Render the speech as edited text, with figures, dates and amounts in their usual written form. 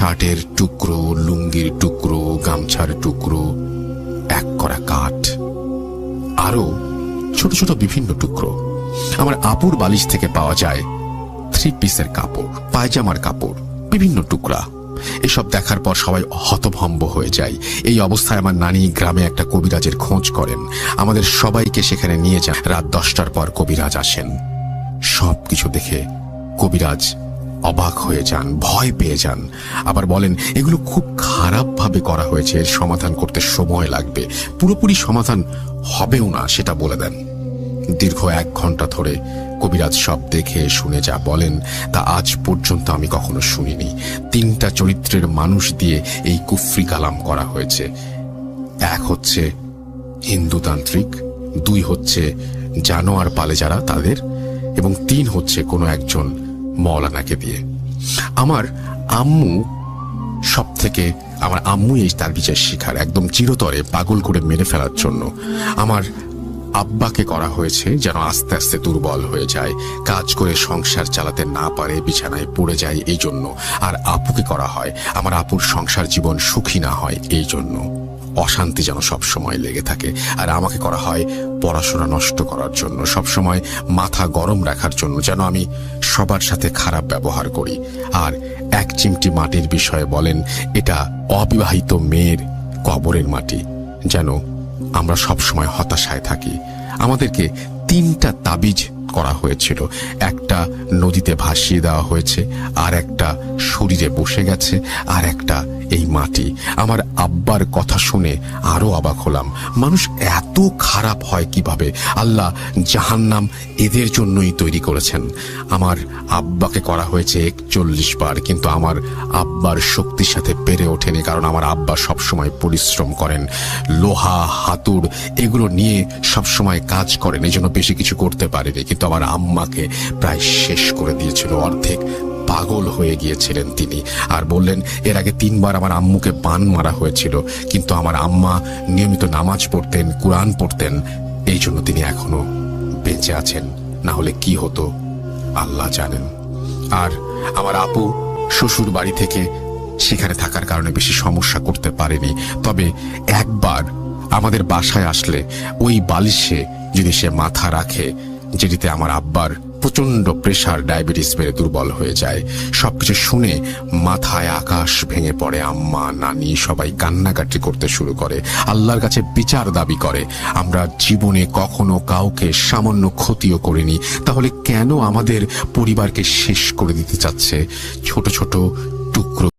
শার্টের টুকরো, লুঙ্গির টুকরো, গামছার টুকরো, এক করা কাঠ, আরো ছোট ছোট বিভিন্ন টুকরো। আমার আপুর বালিশ থেকে পাওয়া যায় 3 পিসের কাপড়, পায়জামার কাপড়, বিভিন্ন টুকরা। এসব দেখার পর সবাই হতভম্ব হয়ে যায়। এই অবস্থায় আমার নানি গ্রামে একটা কবিরাজের খোঁজ করেন, আমাদের সবাইকে সেখানে নিয়ে যান। রাত 10টার পর কবিরাজ আসেন। সবকিছু দেখে কবিরাজ অবাক হয়ে যান, ভয় পেয়ে যান, আবার বলেন এগুলো খুব খারাপ ভাবে করা হয়েছে, এর সমাধান করতে সময় লাগবে, পুরোপুরি সমাধান হবেও না সেটা বলে দেন। দীর্ঘ 1 ঘন্টা ধরে কবিরাজ সব দেখে শুনে যা বলেন তা আজ পর্যন্ত আমি কখনো শুনিনি। 3টা চরিত্রের মানুষ দিয়ে এই কুফরি কালাম করা হয়েছে। 1 হচ্ছে হিন্দুতান্ত্রিক, 2 হচ্ছে জানোয়ার পালে যারা তাদের, এবং 3 হচ্ছে কোনো একজন মৌলানাকে দিয়ে। আমার আম্মু এই তার বিচার শিখার একদম চিরতরে পাগল করে মেরে ফেলার জন্য। আমার আব্বাকে করা হয়েছে যেন আস্তে আস্তে দুর্বল হয়ে যায়, কাজ করে সংসার চালাতে না পারে, বিছানায় পড়ে যায় এই জন্য। আর আপুকে করা হয় আমার আপুর সংসার জীবন সুখী না হয় এই জন্য, অশান্তি যেন সবসময় লেগে থাকে। আর আমাকে করা হয় পড়াশোনা নষ্ট করার জন্য, সবসময় মাথা গরম রাখার জন্য, যেন আমি সবার সাথে খারাপ ব্যবহার করি। আর 1 চিমটি মাটির বিষয়ে বলেন এটা অবিবাহিত মেয়ের কবরের মাটি, যেন আমরা সবসময় হতাশায় থাকি। আমাদেরকে 3টা তাবিজ করা হয়েছিল, একটা নদীতে ভাসিয়ে দেওয়া হয়েছে, আর একটা শরীরে বসে গেছে, আর একটা এই মাটি। আমার আব্বার কথা শুনে আরো অবাক হলাম, মানুষ এত খারাপ হয় কিভাবে? আল্লাহ জাহান্নাম এদের জন্যই তৈরি করেছেন। আমার আব্বাকে করা হয়েছে 41 বার, কিন্তু আমার আব্বার শক্তির সাথে পেরে ওঠেনি, কারণ আমার আব্বা সবসময় পরিশ্রম করেন, লোহা হাতুড় এগুলো নিয়ে সবসময় কাজ করেন, এই জন্য বেশি কিছু করতে পারেনি। কিন্তু আমার আম্মাকে প্রায় শেষ করে দিয়েছিল, অর্ধেক পাগল হয়ে গিয়েছিলেন তিনি। আর বললেন এর আগে 3 বার আমার আম্মুকে বান মারা হয়েছিল, কিন্তু আমার আম্মা নিয়মিত নামাজ পড়তেন, কুরআন পড়তেন, এই জন্য তিনি এখনো বেঁচে আছেন। না হলে কি হতো আল্লাহ জানেন। আর আমার আপু শ্বশুর বাড়ি থেকে সেখানে থাকার কারণে বেশি সমস্যা করতে পারেনি, তবে একবার আমাদের বাসায় আসলে ওই বালিশে যদি সে মাথা রাখে, যেটিতে আমার আব্বার প্রচন্ড প্রেশার, ডায়াবেটিস বেড়ে দুর্বল হয়ে যায়। সবকিছু শুনে মাথায় আকাশ ভেঙে পড়ে। আম্মা, নানি সবাই কান্নাকাটি করতে শুরু করে, আল্লাহর কাছে বিচার দাবি করে। আমরা জীবনে কখনো কাউকে সামান্য ক্ষতিও করিনি, তাহলে কেন আমাদের পরিবারকে শেষ করে দিতে চাচ্ছে? ছোট ছোট টুকরো